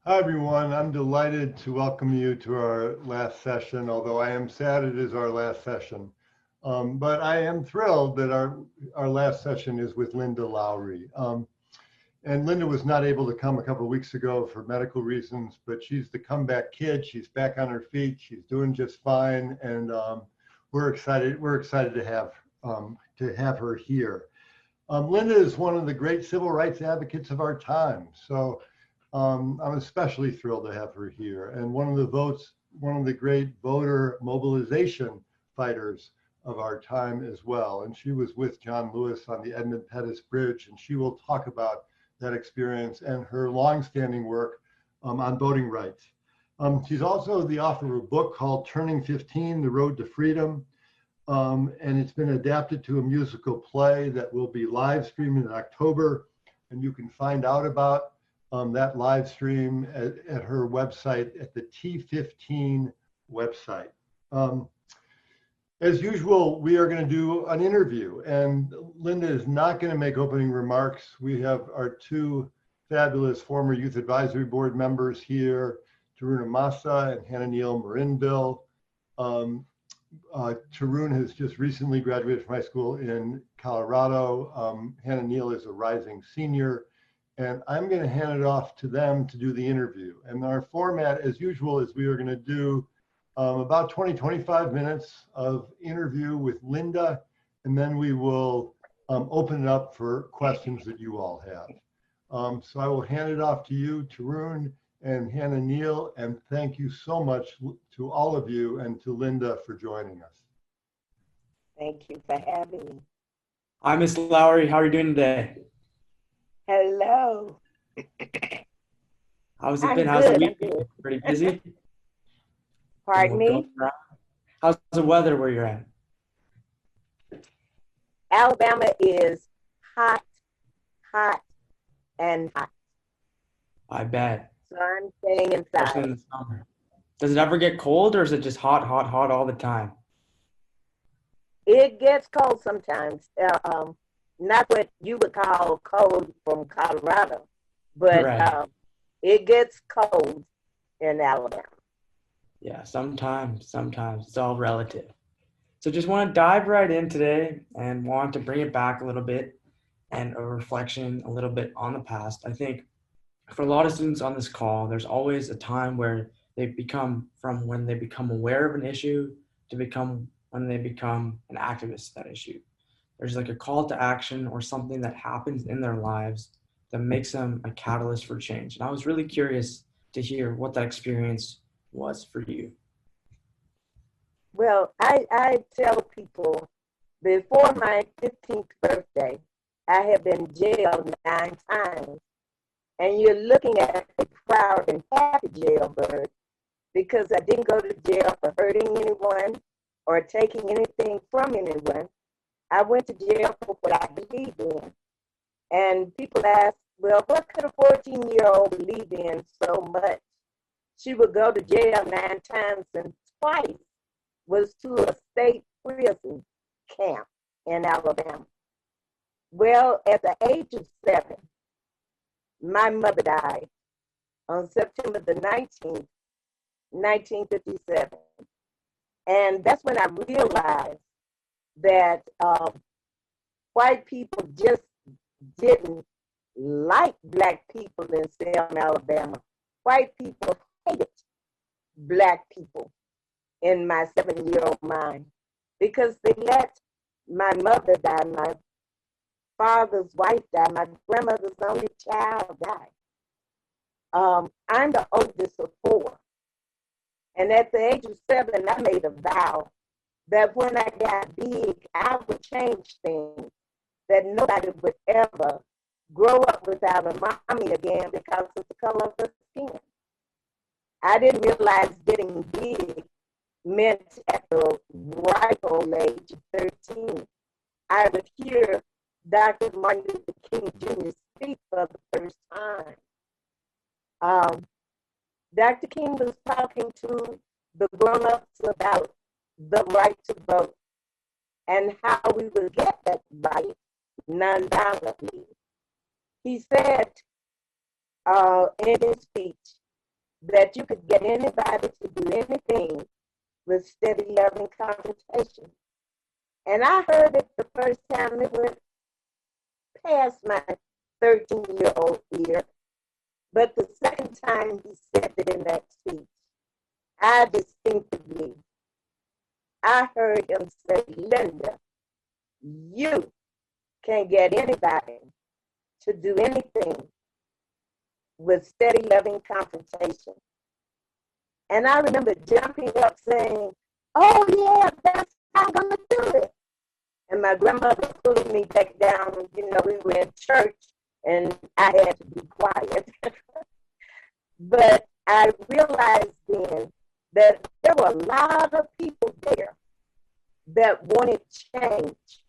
Hi, everyone. I'm delighted to welcome you to our last session, although I am sad it is our last session. But I am thrilled that our last session is with Lynda Lowery. And Lynda was not able to come a couple of weeks ago for medical reasons, but she's the comeback kid. She's back on her feet. She's doing just fine. And we're excited. We're excited to have her here. Lynda is one of the great civil rights advocates of our time. So I'm especially thrilled to have her here. And one of the great voter mobilization fighters of our time as well. And she was with John Lewis on the Edmund Pettus Bridge, and she will talk about that experience and her longstanding work on voting rights. She's also the author of a book called Turning 15, The Road to Freedom. And it's been adapted to a musical play that will be live streamed in October. And you can find out about that live stream at her website, at the T15 website. As usual, we are going to do an interview, and Lynda is not going to make opening remarks. We have our two fabulous former Youth Advisory Board members here, Tarun Amasa and Hannah Neal Marinville. Tarun has just recently graduated from high school in Colorado. Hannah Neal is a rising senior. And I'm going to hand it off to them to do the interview. And our format, as usual, is we are going to do about 25 minutes of interview with Lynda, and then we will open it up for questions that you all have. So I will hand it off to you, Tarun and Hannah Neal, and thank you so much to all of you and to Lynda for joining us. Thank you for having me. Hi, Miss Lowery. How are you doing today? Hello. How's it I'm been? How's the good. week? Pretty busy? Pardon me? How's the weather where you're at? Alabama is hot, hot, and hot. I bet. So I'm staying Especially in inside. the summer. Does it ever get cold, or is it just hot, hot, hot all the time? It gets cold sometimes. Not what you would call cold from Colorado, but Right. it gets cold in Alabama. Yeah, sometimes. It's all relative. So just want to dive right in today and want to bring it back a little bit and a reflection a little bit on the past. I think for a lot of students on this call, there's always a time where they become from when they become aware of an issue to become when they become an activist of that issue. There's like a call to action or something that happens in their lives that makes them a catalyst for change. And I was really curious to hear what that experience was for you. Well, I tell people before my 15th birthday, I have been jailed 9 times. And you're looking at a proud and happy jailbird because I didn't go to jail for hurting anyone or taking anything from anyone. I went to jail for what I believed in. And people ask, well, what could a 14-year-old believe in so much? She would go to jail 9 times, and twice was to a state prison camp in Alabama. Well, at the age of 7, my mother died on September the 19th, 1957. And that's when I realized that white people just didn't like Black people in Selma, Alabama. White people hated Black people in my 7-year-old mind because they let my mother die, my father's wife die, my grandmother's only child die. I'm the oldest of 4. And at the age of 7, I made a vow that when I got big, I would change things, that nobody would ever grow up without a mommy again because of the color of her skin. I didn't realize getting big meant at the ripe old age of 13, I would hear Dr. Martin Luther King Jr. speak for the first time. Dr. King was talking to the grown-ups about the right to vote and how we will get that right non-violently. He said in his speech that you could get anybody to do anything with steady, loving confrontation. And I heard it the first time it went past my 13-year-old ear. But the second time he said it in that speech, I heard him say, Lynda, you can't get anybody to do anything with steady, loving confrontation. And I remember jumping up saying, oh yeah, that's how I'm gonna do it. And my grandmother pulling me back down, we were in church and I had to be quiet. But I realized then that there were a lot of people there that wanted change.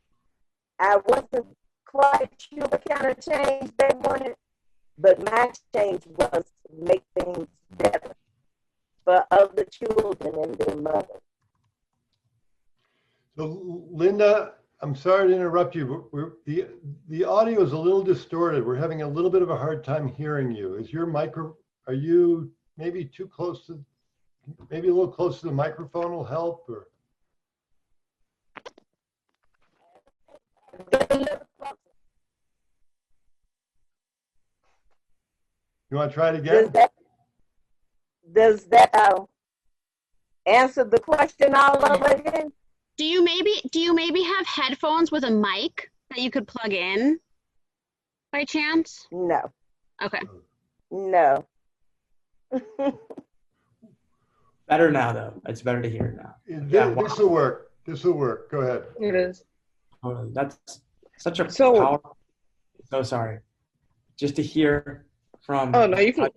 I wasn't quite sure what kind of change they wanted, but my change was to make things better for other children and their mothers. So, Lynda, I'm sorry to interrupt you, but the audio is a little distorted. We're having a little bit of a hard time hearing you. Are you maybe too close to, maybe a little close to the microphone will help, or? You want to try it again? Does that answer the question all over again? Do you maybe have headphones with a mic that you could plug in by chance? No. Okay. No. Better now, though. It's better to hear now. This will work. This will work. Go ahead. It is. Oh, that's such a powerful. So sorry. Just to hear from. Oh no, you can.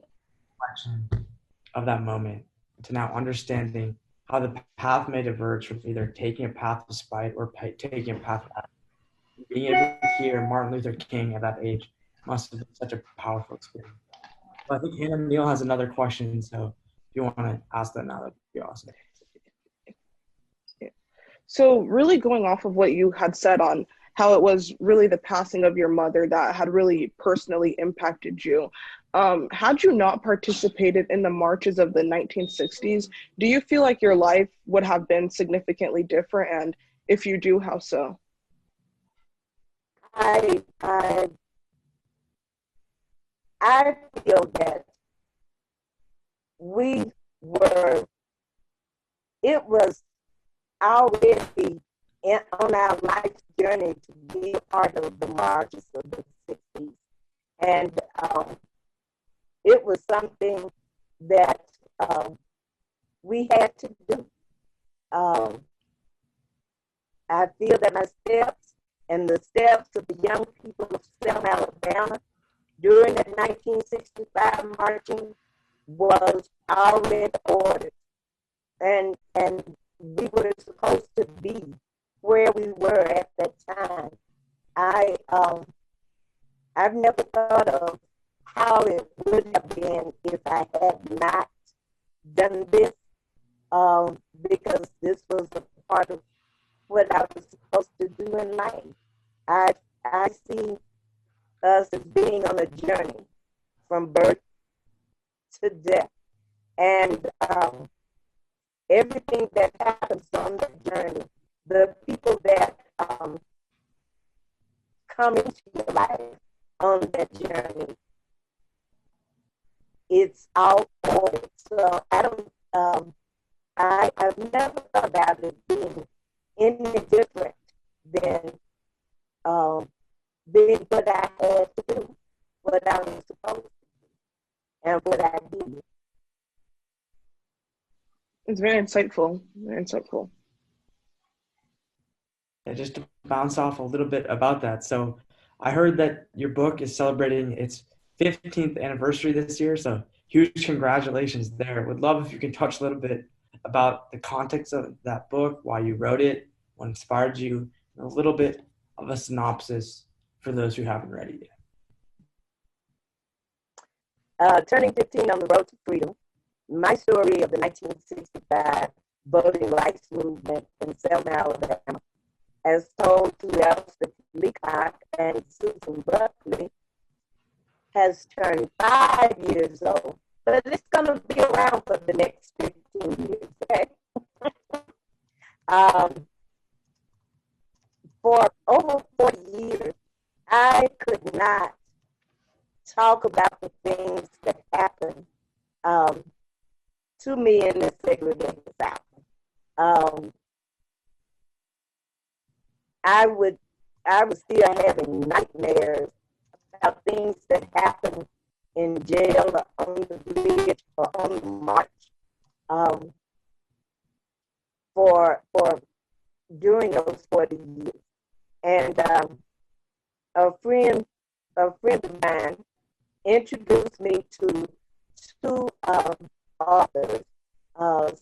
Of that moment to now understanding how the path may diverge from either taking a path of spite or taking a path of action. Being able to hear Martin Luther King at that age must have been such a powerful experience. But I think Hannah Neal has another question, so if you want to ask that now, that'd be awesome. So really going off of what you had said on how it was really the passing of your mother that had really personally impacted you. Had you not participated in the marches of the 1960s, do you feel like your life would have been significantly different? And if you do, how so? I feel that it was already on our life journey to be a part of the marches of the 60s. And it was something that we had to do. I feel that my steps and the steps of the young people of Selma, Alabama, during the 1965 marching was already ordered. And we were supposed to be where we were at that time. I've never thought of how it would have been if I had not done this, because this was a part of what I was supposed to do in life. I see us as being on a journey from birth to death, and everything that happens on that journey, the people that come into your life on that journey, it's all ordered. So I've never thought about it being any different than what I had to do, what I was supposed to do, and what I did. It's very insightful, very insightful. Yeah, just to bounce off a little bit about that. So I heard that your book is celebrating its 15th anniversary this year. So huge congratulations there. Would love if you can touch a little bit about the context of that book, why you wrote it, what inspired you, and a little bit of a synopsis for those who haven't read it yet. Turning 15 on the road to freedom, my story of the 1965 voting rights movement in Selma, Alabama, as told to Elspeth, Leacock, and Susan Buckley, has turned 5 years old but it's going to be around for the next 15 years, okay? For over 40 years, I could not talk about the things that happened to me in the segregated South. I was still having nightmares about things that happened in jail or on the bridge or on the march for during those 40 years. And a friend of mine introduced me to two authors,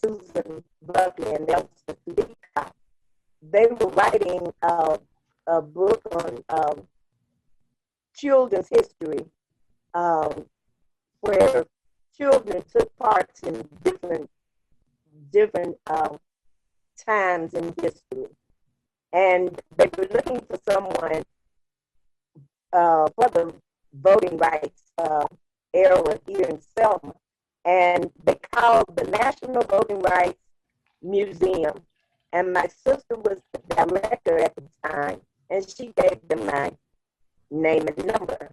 Susan Buckley and Elspeth Leacock. They were writing a book on children's history, where children took parts in different times in history. And they were looking for someone for the voting rights era here in Selma. And they called the National Voting Rights Museum. And my sister was the director at the time, and she gave them my name and number.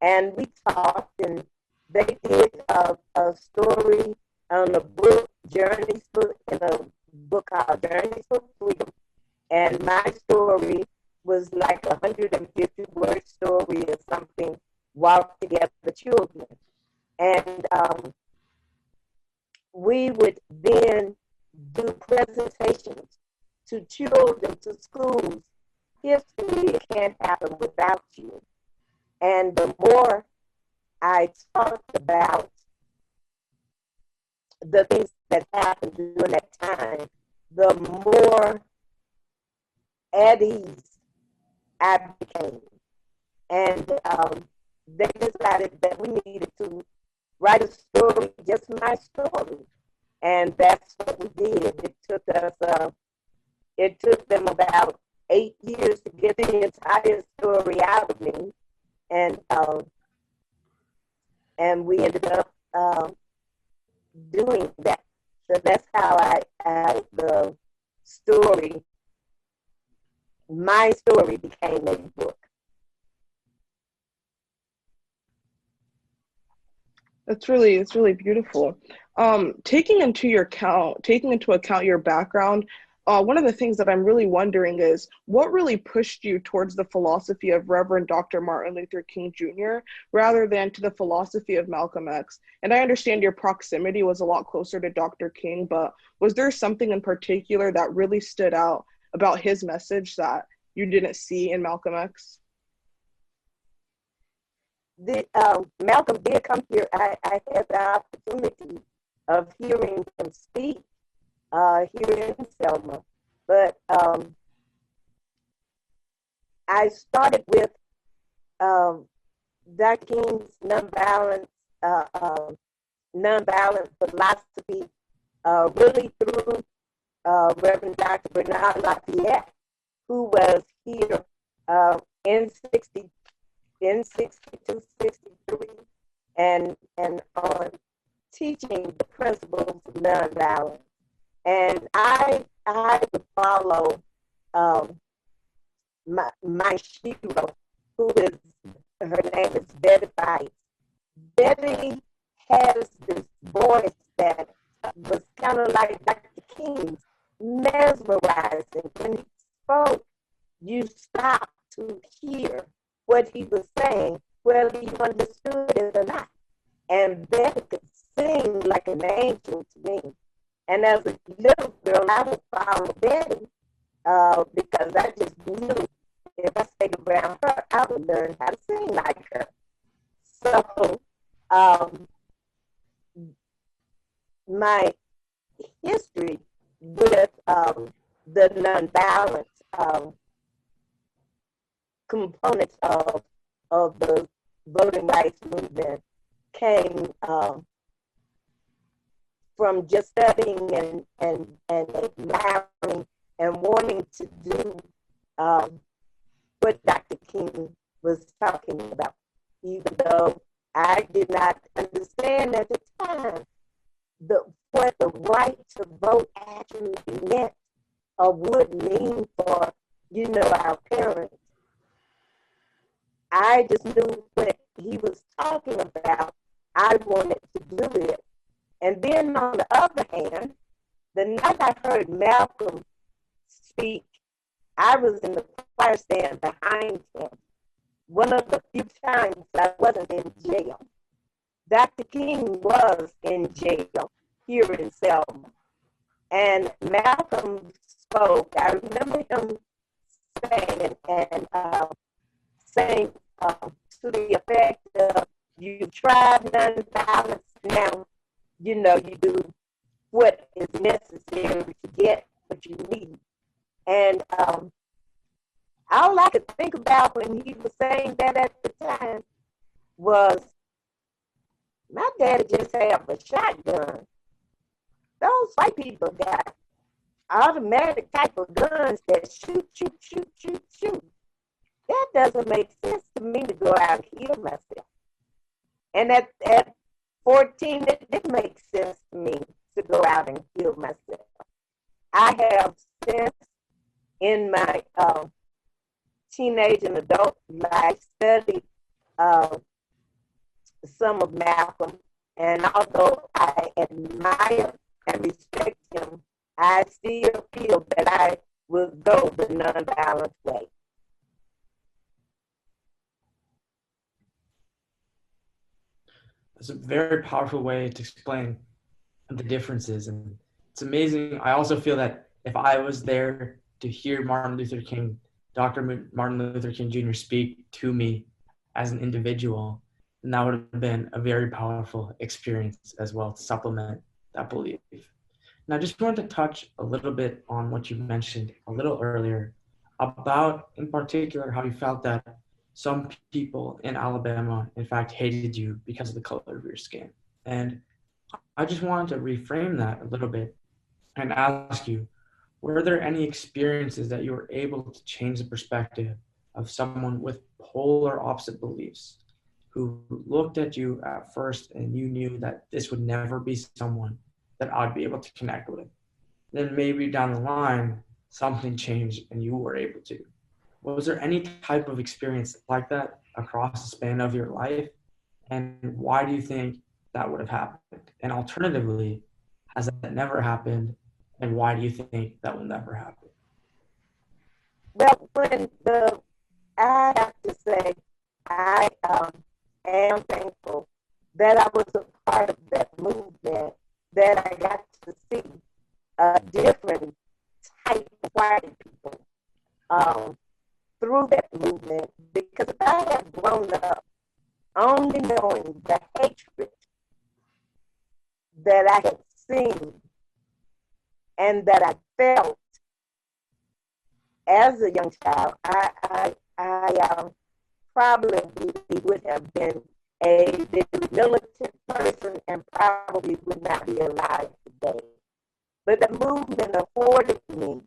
And we talked, and they did a story on a book, Journeys book, in a book called Journeys for Freedom. And my story was like 150-word story or something, Walk Together Children. And we would then do presentations to children, to schools. History can't happen without you. And the more I talked about the things that happened during that time, the more at ease I became. And they decided that we needed to write a story, just my story. And that's what we did. It took them about 8 years to get the entire story out of me. And we ended up doing that. So that's how the story, my story became a book. It's really beautiful. Taking into account your background, one of the things that I'm really wondering is what really pushed you towards the philosophy of Reverend Dr. Martin Luther King Jr. rather than to the philosophy of Malcolm X? And I understand your proximity was a lot closer to Dr. King, but was there something in particular that really stood out about his message that you didn't see in Malcolm X? Malcolm did come here. I had the opportunity of hearing him speak here in Selma, but I started with Dr. King's nonviolent philosophy really through Reverend Dr. Bernard Lafayette, who was here in 62, 63, and on teaching the principles of nonviolence. And I would follow my hero, her name is Betty Bites. Betty has this voice that was kind of like Dr. King's, mesmerizing. When he spoke, you stopped to hear what he was saying, whether you understood it or not. And Betty could sing like an angel to me. And as a little girl, I would follow Betty because I just knew if I stayed around her, I would learn how to sing like her. So my history with the nonviolence components of the voting rights movement came from just studying and admiring and wanting to do what Dr. King was talking about, even though I did not understand at the time what the right to vote actually meant or would mean for, our parents. I just knew what he was talking about. I wanted to do it. And then on the other hand, the night I heard Malcolm speak, I was in the choir stand behind him. One of the few times I wasn't in jail. Dr. King was in jail here in Selma. And Malcolm spoke. I remember him saying to the effect of, you tried nonviolence, now, you do what is necessary to get what you need. And all I could think about when he was saying that at the time was, my daddy just had a shotgun. Those white people got automatic type of guns that shoot, shoot, shoot, shoot, shoot. That doesn't make sense to me to go out and kill myself. And at 14, it didn't make sense to me to go out and kill myself. I have since in my teenage and adult life studied some of Malcolm, and although I admire and respect him, I still feel that I will go the nonviolent way. It's a very powerful way to explain the differences, and it's amazing. I also feel that if I was there to hear Dr. Martin Luther King Jr. speak to me as an individual, then that would have been a very powerful experience as well to supplement that belief. And I just wanted to touch a little bit on what you mentioned a little earlier about, in particular, how you felt that some people in Alabama, in fact, hated you because of the color of your skin. And I just wanted to reframe that a little bit and ask you, were there any experiences that you were able to change the perspective of someone with polar opposite beliefs who looked at you at first and you knew that this would never be someone that I'd be able to connect with? Then maybe down the line, something changed and you were able to. Was there any type of experience like that across the span of your life? And why do you think that would have happened? And alternatively, has that never happened? And why do you think that will never happen? Well, I have to say, I am thankful that I was a part of that movement, that I got to see a different type of white people through that movement, because if I had grown up only knowing the hatred that I had seen and that I felt as a young child, I probably would have been a militant person and probably would not be alive today. But the movement afforded me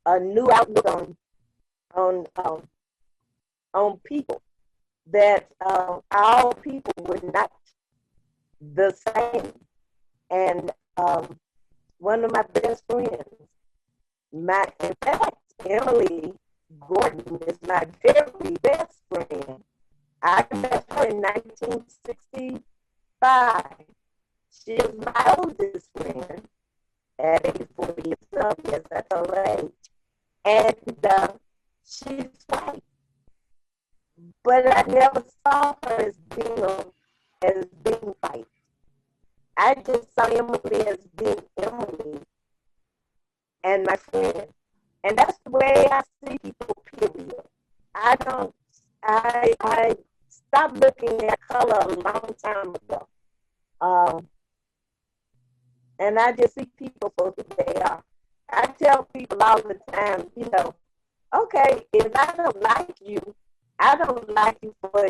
a new outlook on people, that all people were not the same. And one of my best friends, in fact, Emily Gordon is my very best friend. I met her in 1965. She is my oldest friend at 84 years old. Yes, that's her age. And she's white. But I never saw her as being white. I just saw Emily as being Emily and my friend. And that's the way I see people, period. I stopped looking at color a long time ago. And I just see people for who they are. I tell people all the time, okay, if I don't like you, I don't like you for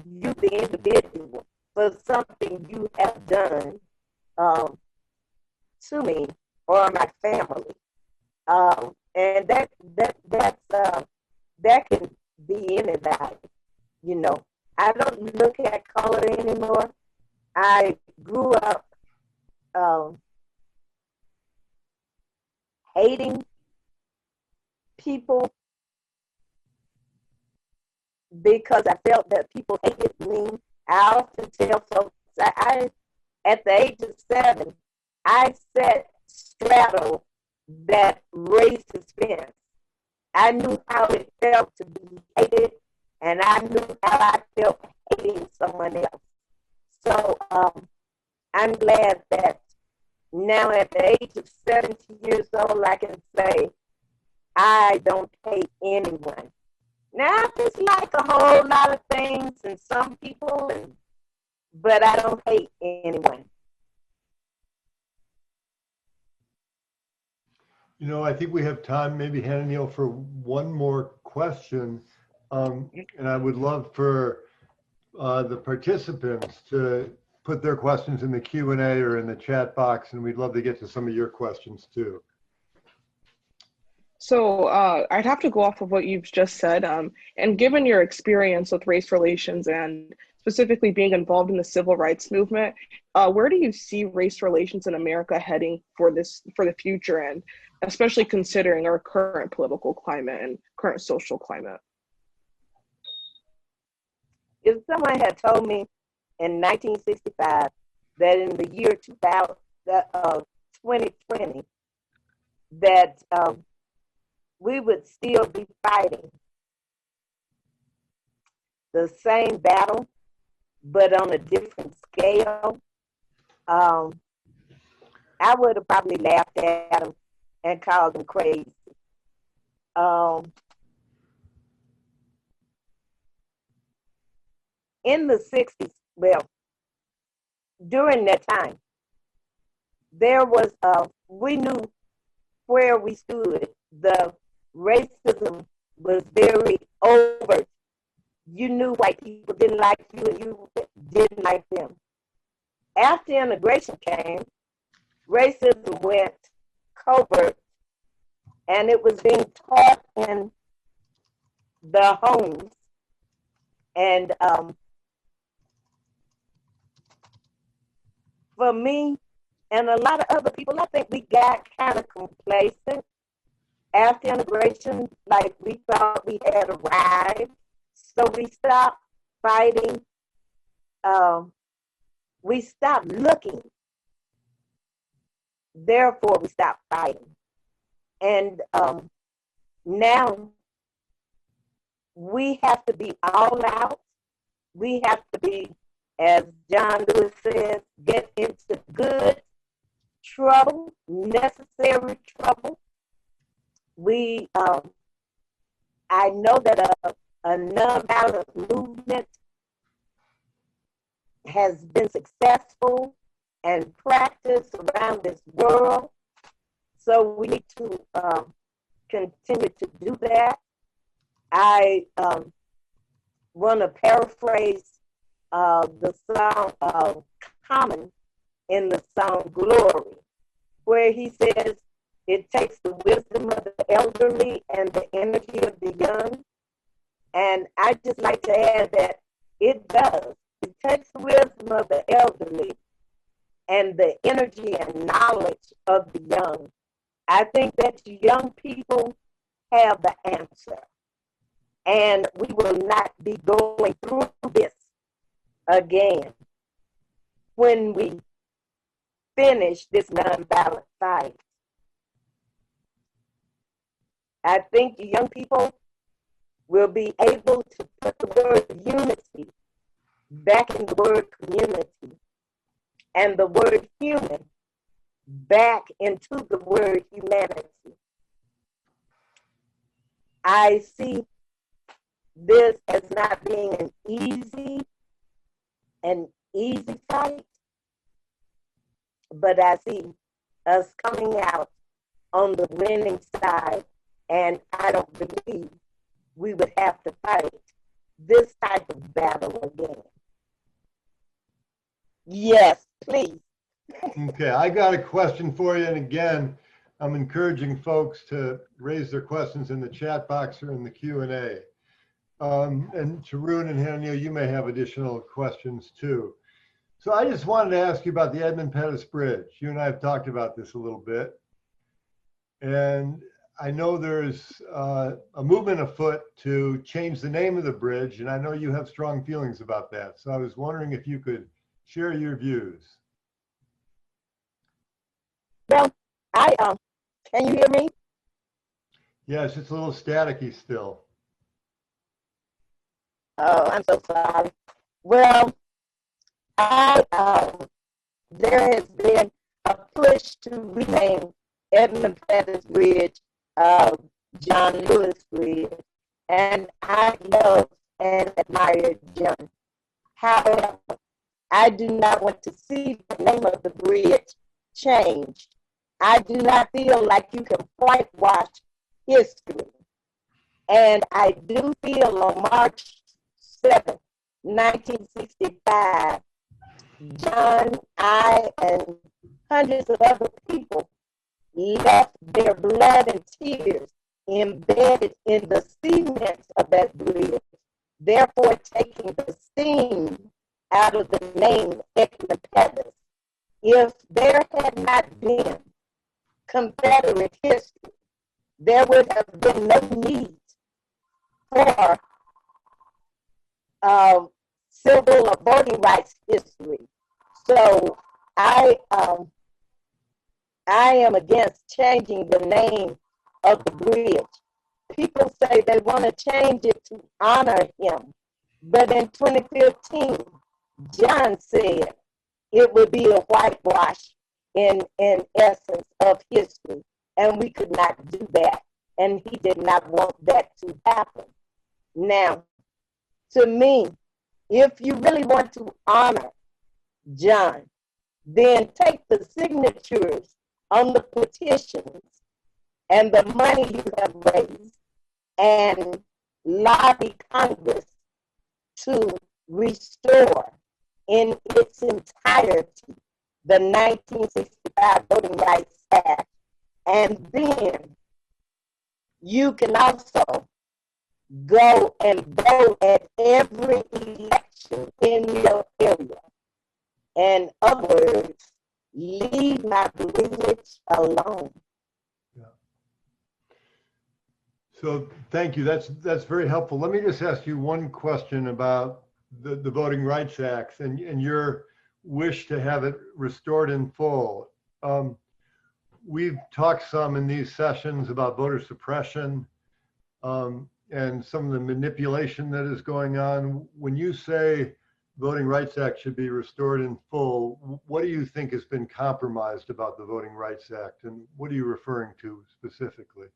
you, the individual, for something you have done to me or my family. And that can be don't look at color anymore. I grew up hating people because I felt that people hated me. I often tell folks, at the age of 7, I sat straddle that racist fence. I knew how it felt to be hated, and I knew how I felt hating someone else. So I'm glad that now at the age of 70 years old, I can say I don't hate anyone. Now, it's like a whole lot of things and some people, but I don't hate anyone. You know, I think we have time, maybe Hannah Neal, for one more question. And I would love for the participants to put their questions in the Q&A or in the chat box, and we'd love to get to some of your questions too. So I'd have to go off of what you've just said. And given your experience with race relations and specifically being involved in the civil rights movement, where do you see race relations in America heading for the future, and especially considering our current political climate and current social climate? If someone had told me in 1965 that in the year 2020 that we would still be fighting the same battle, but on a different scale, I would have probably laughed at them and called them crazy. In the 60s, well, during that time, there was, we knew where we stood. The racism was very overt. You knew white people didn't like you and you didn't like them. After integration came, racism went covert, and it was being taught in the homes. And for me and a lot of other people, I think we got kind of complacent after integration, like we thought we had arrived. So we stopped fighting. We stopped looking. Therefore, we stopped fighting. And now we have to be all out. We have to be, as John Lewis says, get into good trouble, necessary trouble. I know that a non-violent movement has been successful and practiced around this world. So we need to continue to do that. I want to paraphrase the song Common in the song Glory, where he says, it takes the wisdom of the elderly and the energy of the young. And I just like to add that it does. It takes the wisdom of the elderly and the energy and knowledge of the young. I think that young people have the answer. And we will not be going through this again when we finish this nonviolent fight. I think the young people will be able to put the word unity back in the word community and the word human back into the word humanity. I see this as not being an easy fight, but I see us coming out on the winning side, and I don't believe we would have to fight this type of battle again. Yes, please. Okay, I got a question for you. And again, I'm encouraging folks to raise their questions in the chat box or in the Q&A. And Tarun and Haniel, you may have additional questions too. So I just wanted to ask you about the Edmund Pettus Bridge. You and I have talked about this a little bit. And I know there's a movement afoot to change the name of the bridge, and I know you have strong feelings about that. So I was wondering if you could share your views. Well, can you hear me? Yes, it's a little staticky still. Oh, I'm so sorry. Well, there has been a push to rename Edmund Pettus Bridge, John Lewis Bridge, and I love and admire John. However, I do not want to see the name of the bridge changed. I do not feel like you can whitewash history. And I do feel on March 7, 1965, John, I, and hundreds of other people left their blood and tears embedded in the cement of that bridge, therefore taking the sting out of the name Edmund Pettus. If there had not been Confederate history, there would have been no need for civil or voting rights history. So I am against changing the name of the bridge. People say they want to change it to honor him, but in 2015, John said it would be a whitewash in essence of history, and we could not do that, and he did not want that to happen. Now, to me, if you really want to honor John, then take the signatures on the petitions and the money you have raised and lobby Congress to restore in its entirety the 1965 Voting Rights Act. And then you can also go and vote at every election in your area. In other words, leave my bridge alone. Yeah. So thank you. That's very helpful. Let me just ask you one question about the Voting Rights Act and your wish to have it restored in full. We've talked some in these sessions about voter suppression and some of the manipulation that is going on. When you say Voting Rights Act should be restored in full, what do you think has been compromised about the Voting Rights Act, and what are you referring to specifically?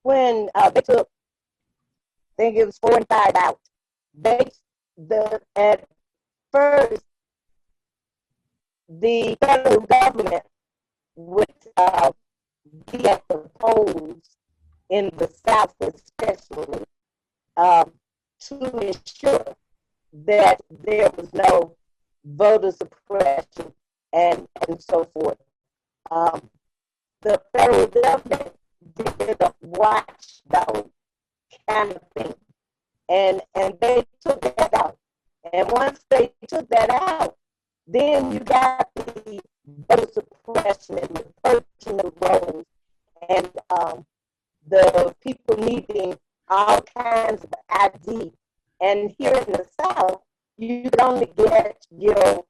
When they took, I think it was 4 and 5 out, at first, the federal government would be at the polls in the South especially to ensure that there was no voter suppression and so forth. The federal government did a watchdog kind of thing, and they took that out. And once they took that out, then you got the voter suppression and the personal roles and the people needing all kinds of ID. And here in the South, you could only get your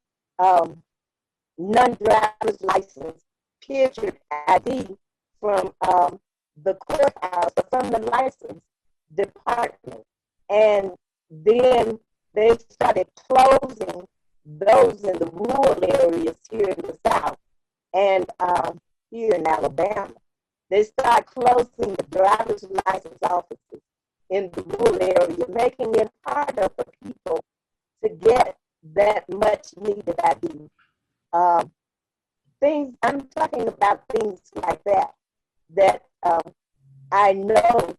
non-driver's license, pictured ID from the courthouse or from the license department. And then they started closing those in the rural areas here in the South and here in Alabama. They started closing the driver's license offices in the rural area, making it harder for people to get that much needed ID. I'm talking about things like that I know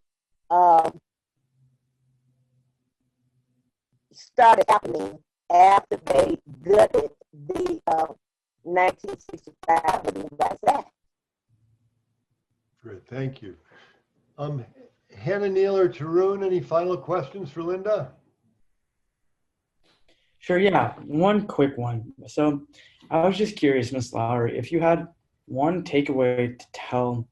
started happening after they gutted the 1965 Voting Rights Act. Great, thank you. Hannah, Neil, or Tarun, any final questions for Lynda? Sure, yeah. One quick one. So I was just curious, Miss Lowery, if you had one takeaway to tell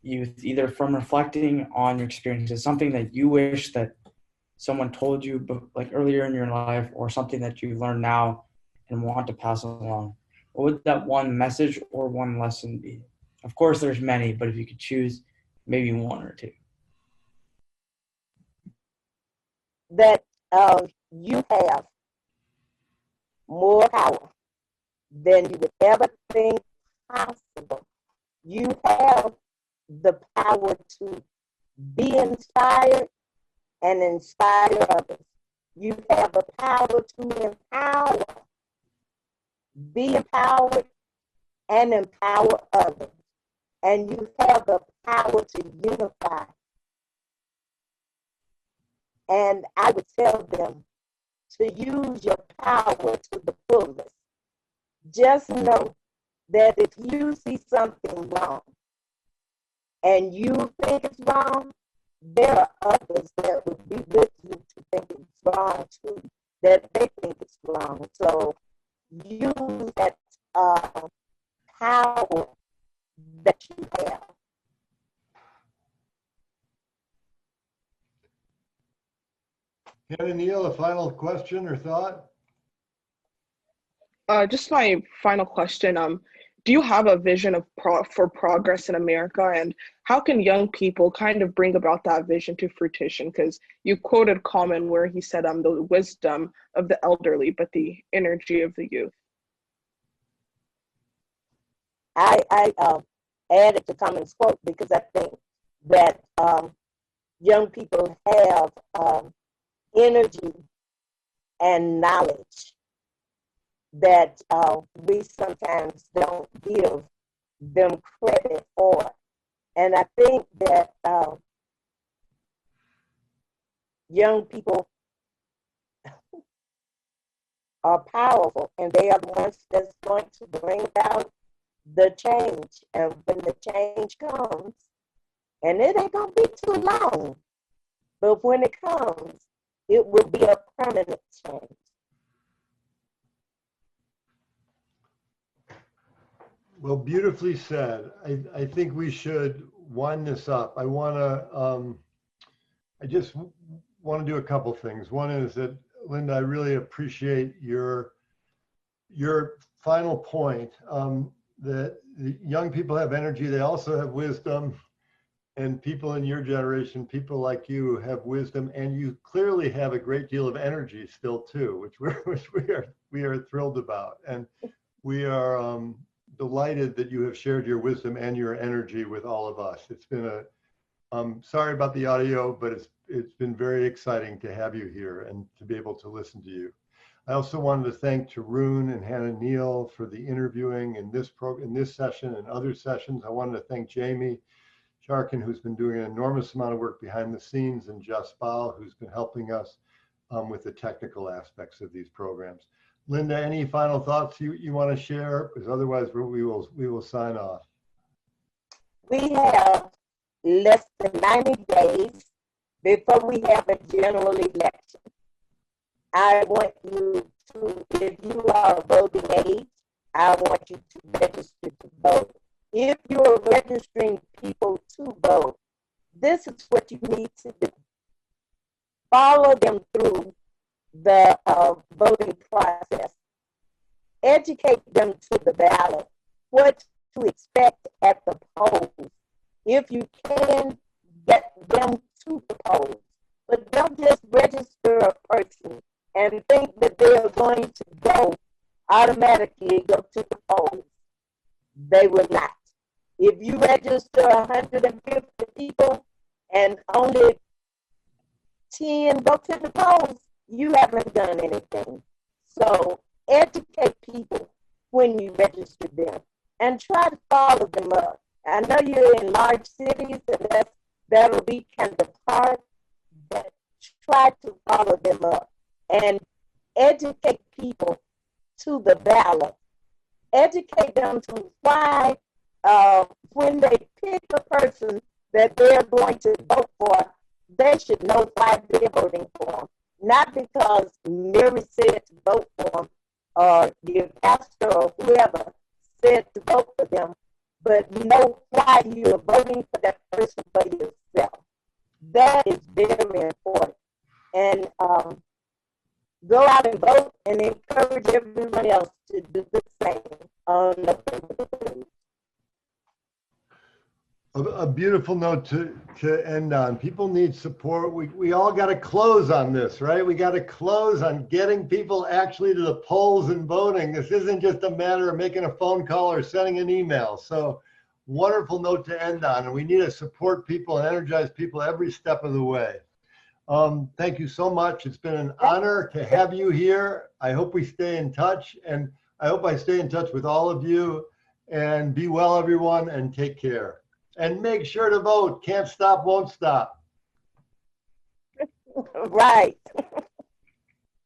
youth, either from reflecting on your experiences, something that you wish that someone told you like earlier in your life, or something that you learn now and want to pass along, what would that one message or one lesson be? Of course, there's many, but if you could choose maybe one or two. That you have more power than you would ever think possible. You have the power to be inspired and inspire others. You have the power to empower, be empowered, and empower others. And you have the power to unify. And I would tell them to use your power to the fullest. Just know that if you see something wrong and you think it's wrong, there are others that would be with you to think it's wrong too, that they think it's wrong. So use that power that you have. Hannah, Neil, a final question or thought? Just my final question. Do you have a vision of for progress in America, and how can young people kind of bring about that vision to fruition? Because you quoted Common where he said, the wisdom of the elderly, but the energy of the youth. I added to Common's quote because I think that young people have energy and knowledge that we sometimes don't give them credit for. And I think that young people are powerful, and they are the ones that's going to bring about the change. And when the change comes, and it ain't going to be too long, but when it comes, it will be a permanent change. Well, beautifully said. I think we should wind this up. I just want to do a couple things. One is that, Lynda, I really appreciate your final point, that young people have energy. They also have wisdom, and people in your generation, people like you, have wisdom, and you clearly have a great deal of energy still too, which we are thrilled about, and we are delighted that you have shared your wisdom and your energy with all of us. It's been sorry about the audio, but it's been very exciting to have you here and to be able to listen to you. I also wanted to thank Tarun and Hannah Neil for the interviewing in this session and other sessions. I wanted to thank Jamie Sharkin, who's been doing an enormous amount of work behind the scenes, and Jess Baal, who's been helping us with the technical aspects of these programs. Lynda, any final thoughts you want to share? Because otherwise we will sign off. We have less than 90 days before we have a general election. I want you to, if you are voting age, I want you to register to vote. If you're registering people to vote, this is what you need to do. Follow them through the voting process. Educate them to the ballot, what to expect at the polls. If you can, get them to the polls. But don't just register a person and think that they are going to automatically go to the polls. They will not. If you register 150 people and only 10 go to the polls, you haven't done anything. So educate people when you register them and try to follow them up. I know you're in large cities and that'll be kind of hard, but try to follow them up and educate people to the ballot. Educate them to why when they pick a person that they're going to vote for, they should know why they're voting for them. Not because Mary said to vote for them or your pastor or whoever said to vote for them, but know why you're voting for that person for yourself. That is very important. And go out and vote and encourage everyone else to do the same on November 3rd. A beautiful note to end on. People need support. We all got to close on this, right? We got to close on getting people actually to the polls and voting. This isn't just a matter of making a phone call or sending an email. So wonderful note to end on. And we need to support people and energize people every step of the way. Thank you so much. It's been an honor to have you here. I hope we stay in touch, and I hope I stay in touch with all of you. And be well, everyone, and take care. And make sure to vote. Can't stop, won't stop. Right.